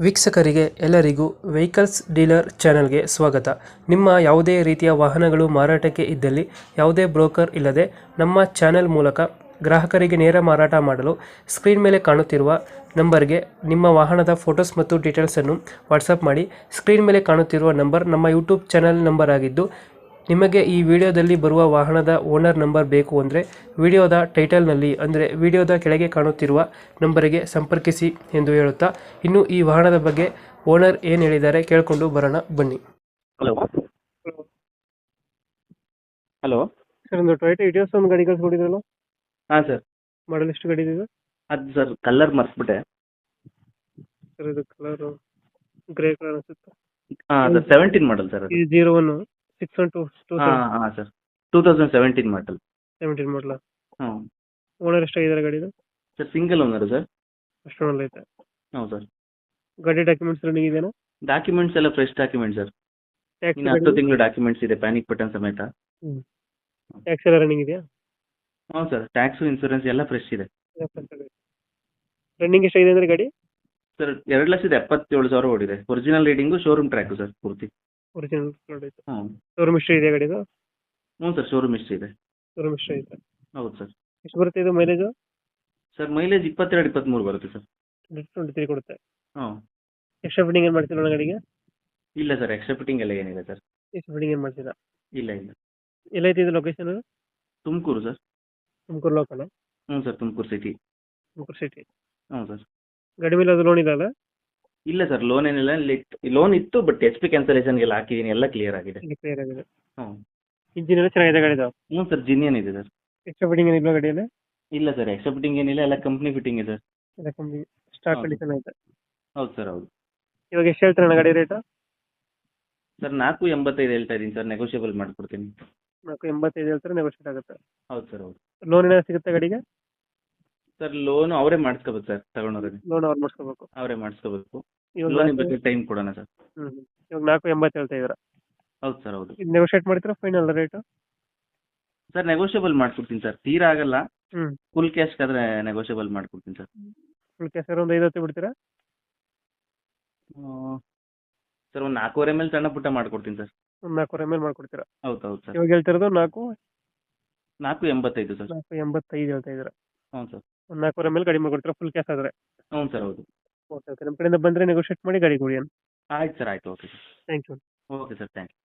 ವೀಕ್ಷಕರಿಗೆ ಎಲ್ಲರಿಗೂ vehicles dealer ಚಾನೆಲ್ಗೆ ಸ್ವಾಗತ. ನಿಮ್ಮ ಯಾವುದೇ ರೀತಿಯ ವಾಹನಗಳು ಮಾರಾಟಕ್ಕೆ ಇದ್ದಲ್ಲಿ ಯಾವುದೇ ಬ್ರೋಕರ್ ಇಲ್ಲದೆ ನಮ್ಮ ಚಾನೆಲ್ ಮೂಲಕ ಗ್ರಾಹಕರಿಗೆ ನೇರ ಮಾರಾಟ ಮಾಡಲು ಸ್ಕ್ರೀನ್ ಮೇಲೆ ಕಾಣುತ್ತಿರುವ ನಂಬರ್ಗೆ ನಿಮ್ಮ ವಾಹನದ ಫೋಟೋಸ್ ಮತ್ತು ಡೀಟೇಲ್ಸನ್ನು ವಾಟ್ಸಪ್ ಮಾಡಿ. ಸ್ಕ್ರೀನ್ ಮೇಲೆ ಕಾಣುತ್ತಿರುವ ನಂಬರ್ ನಮ್ಮ ಯೂಟ್ಯೂಬ್ ಚಾನೆಲ್ ನಂಬರ್ ಆಗಿದ್ದು, ನಿಮಗೆ ಈ ವಿಡಿಯೋದಲ್ಲಿ ಬರುವ ವಾಹನದ ಓನರ್ ನಂಬರ್ ಬೇಕು ಅಂದರೆ ವಿಡಿಯೋದ ಟೈಟಲ್ನಲ್ಲಿ ಅಂದರೆ ವಿಡಿಯೋದ ಕೆಳಗೆ ಕಾಣುತ್ತಿರುವ ನಂಬರಿಗೆ ಸಂಪರ್ಕಿಸಿ ಎಂದು ಹೇಳುತ್ತಾ, ಇನ್ನು ಈ ವಾಹನದ ಬಗ್ಗೆ ಓನರ್ ಏನು ಹೇಳಿದ್ದಾರೆ ಕೇಳಿಕೊಂಡು ಬರೋಣ ಬನ್ನಿ. ಹಲೋ ಹಲೋ ಸರ್, ಒಂದು ಟೊಯೋಟಾ ಇಟಿಯೋಸ್ ಒಂದು ಗಾಡಿ ಕಳಿಸ್ಕೊಟ್ಟಿದ್ರಲ್ಲ, ಹಾಂ ಸರ್, ಮಾಡಲ್ ಎಷ್ಟು ಗಾಡಿ ಇದೆ ಅದು ಸರ್ ಕಲರ್ ಮರ್ತ್ಬಿಟ್ಟೆ. ಸರ್? ಇದು ಕಲರ್ ಗ್ರೇ ಕಲರ್ ಅನಿಸುತ್ತೆ. ಹಾಂ, ಅದು 17 ಮಾಡಲ್ ಸರ್. ಅದು 016122 ಹಾಂ ಹಾಂ ಸರ್, 2017 ಮಾಡಲ್. 17 ಮಾಡಲ. ಹಾಂ ಓನರ್ ಎಷ್ಟಾಗಿದ್ದಾರೆ ಗಾಡಿದು? Sir, single owner sir. ಅಷ್ಟು ಓನರ್ ಐತೆ. ಹೌದು ಸರ್. ಗಾಡಿ ಡಾಕ್ಯುಮೆಂಟ್ಸ್ ರನ್ನಿಂಗ್ ಇದೆಯಾ? ಡಾಕ್ಯುಮೆಂಟ್ಸ್ ಎಲ್ಲ ಫ್ರೆಶ್ ಡಾಕ್ಯುಮೆಂಟ್ ಸರ್. ಟ್ಯಾಕ್ಸ್ ಇನ್ನು 10 ತಿಂಗಳು ಡಾಕ್ಯುಮೆಂಟ್ಸ್ ಇದೆ, ಪ್ಯಾನಿಕ್ ಬಟನ್ ಸಮೇತ. ಟ್ಯಾಕ್ಸ್ ಎಲ್ಲ ರನ್ನಿಂಗ್ ಇದೆಯಾ? ಹ್ಞೂ ಸರ್, ಟ್ಯಾಕ್ಸು ಇನ್ಸೂರೆನ್ಸ್ ಎಲ್ಲ ಫ್ರೆಶ್ ಇದೆ. ರನ್ನಿಂಗ್ ಎಷ್ಟಾಗಿದೆ ಅಂದರೆ ಗಾಡಿ? ಸರ್, 2,77,000 ಓಡಿದೆ. Original reading showroom track sir ಪೂರ್ತಿ. ಒರಿಜಿನಲ್ ಪ್ಲಾಟ್ ಐತೆ. ಹ್ಞೂ ಶೋರೂಮ್ ಹಿಸ್ಟ್ರಿ ಇದೆ ಗಾಡಿದು? ಹ್ಞೂ ಸರ್, ಶೋರೂಮ್ ಹಿಸ್ಟ್ರಿ ಇದೆ. ಶೋರೂಮ್ ಹಿಸ್ಟ್ರಿ ಐತೆ. ಹೌದು ಸರ್. ಎಷ್ಟು ಬರುತ್ತೆ ಇದು ಮೈಲೇಜು? ಸರ್, ಮೈಲೇಜ್ 22-23 ಬರುತ್ತೆ ಸರ್. 23 ಕೊಡುತ್ತೆ. ಹ್ಞೂ. ಎಕ್ಸ್ಟ್ರಾ ಫಿಟ್ಟಿಂಗ್ ಏನು ಮಾಡ್ತಿಲ್ಲ ಗಾಡಿಗೆ? ಇಲ್ಲ ಸರ್, ಎಕ್ಸ್ಟ್ರಾ ಫಿಟ್ಟಿಂಗ್ ಎಲ್ಲ ಏನಿದೆ ಸರ್? ಎಕ್ಸ್ಟ್ರಾ ಫಿಟ್ಟಿಂಗ್ ಏನು ಮಾಡ್ತಿಲ್ಲ. ಇಲ್ಲ ಇಲ್ಲ. ಎಲ್ಲೈತೆ ಇದು location? Tumakuru sir. Tumakuru local? ಹ್ಞೂ sir, Tumakuru city. Tumakuru city. ಹ್ಞೂ ಸರ್. ಗಾಡಿ ಮೇಲೆ ಅದು ಲೋನ್ ಇಲ್ಲ ಅಲ್ಲ? ಇಲ್ಲ ಸರ್, ಲೋನ್ ಏನಿಲ್ಲ. ಲೋನ್ ಇತ್ತು, ಬಟ್ ಎಚ್ ಪಿ ಕ್ಯಾನ್ಸಲೇಷನ್ಗೆಲ್ಲ ಹಾಕಿದ್ದೀನಿ, ಎಲ್ಲ ಕ್ಲಿಯರ್ ಆಗಿದೆ. ಕ್ಲಿಯರ್ ಆಗಿದೆ. ಹ್ಞೂ. ಇಂಜಿನ್ ಎಲ್ಲ ಚೆನ್ನಾಗಿದೆ ಗಾಡಿದು? ಹ್ಞೂ ಸರ್, ಜಿನಿಯನ್ ಇದೆ ಸರ್. ಎಕ್ಸ್ಟ್ರಾ ಫಿಟ್ಟಿಂಗ್ ಏನಿಲ್ಲ ಗಾಡಿಯಲ್ಲಿ? ಇಲ್ಲ ಸರ್, ಎಕ್ಸ್ಟ್ರಾ ಫಿಟ್ಟಿಂಗ್ ಏನಿಲ್ಲ, ಎಲ್ಲ ಕಂಪ್ನಿ ಫಿಟ್ಟಿಂಗ್ ಇದೆ ಸರ್. ಎಲ್ಲ ಕಂಪ್ನಿ ಸ್ಟಾಕ್ ಹೌದು. ಕಂಡೀಷನ್ ಐತೆ. ಹೌದು ಸರ್, ಹೌದು. ಇವಾಗ ಎಷ್ಟು ಹೇಳ್ತಾರೆ ಗಾಡಿ ರೇಟು? ಸರ್, 485 ಹೇಳ್ತಾ ಇದ್ದೀನಿ ಸರ್, ನೆಗೋಷಿಯಬಲ್ ಮಾಡಿಕೊಡ್ತೀನಿ. 485 ಹೇಳ್ತಾರೆ, ನೆಗೋಷಿಯೇಟ್ ಆಗುತ್ತೆ. ಹೌದು ಸರ್, ಹೌದು. ಲೋನ್ ಏನಾದ್ರು ಸಿಗುತ್ತೆ ಗಾಡಿಗೆ? ಸರ್, ಲೋನು ಅವರೇ ಮಾಡಿಸ್ಕೋಬೇಕು ಸರ್, ತಗೊಂಡವ್ರಿಗೆ. ಲೋನ್ ಅವ್ರು ಮಾಡಿಸ್ಕೋಬೇಕು. ಅವರೇ ಮಾಡಿಸ್ಕೋಬೇಕು. ಇವಾಗ ಲೋನಿಗೆ ಬೇಕಾದ್ರೆ ಟೈಮ್ ಕೊಡೋಣ ಸರ್. ಇವಾಗ 480 ಹೇಳ್ತಾ ಇದ್ದೀರಾ? ಹೌದು ಸರ್, ಹೌದು. ಇದು ನೆಗೋಷಿಯೇಟ್ ಮಾಡ್ತೀರಾ ಫೈನಲ್ ರೇಟು? ಸರ್, ನೆಗೋಷಿಯಬಲ್ ಮಾಡಿಕೊಡ್ತೀನಿ ಸರ್, ತೀರಾ ಆಗಲ್ಲ. ಹ್ಞೂ. ಫುಲ್ ಕ್ಯಾಶ್ ಆದ್ರೆ ನೆಗೋಷಿಯಬಲ್ ಮಾಡಿಕೊಡ್ತೀನಿ ಸರ್. ಫುಲ್ ಕ್ಯಾಶ್ ಒಂದು 50 ಬಿಡ್ತೀರಾ? ಸರ್, ಒಂದು 4.5 ಮೇಲೆ ಸಣ್ಣ ಪುಟ್ಟ ಮಾಡಿಕೊಡ್ತೀನಿ ಸರ್. ಒಂದು 4 ಮೇಲೆ ಮಾಡ್ಕೊಡ್ತೀರಾ? ಹೌದು ಹೌದು ಸರ್. ಇವಾಗ ಹೇಳ್ತಿರೋದು 485 ಸರ್. 485 ಹೇಳ್ತಾ ಇದ್ದೀರಾ? ಹ್ಞೂ ಸರ್. ಒಂದು 4 ಮೇಲೆ ಗಾಡಿ ಮಾಡ್ಕೊಡ್ತೀರಾ ಫುಲ್ ಕ್ಯಾಶ್ ಆದರೆ? ಹ್ಞೂ ಸರ್, ಹೌದು. ಓಕೆ ಓಕೆ, ನಮ್ಮ ಕಡೆಯಿಂದ ಬಂದರೆ ನೆಗೋಷಿಯೇಟ್ ಮಾಡಿ ಗಾಡಿ ಕೊಡಿ. ಆಯ್ತು ಸರ್, ಆಯಿತು. Okay sir. Thank you. Okay sir, thank you.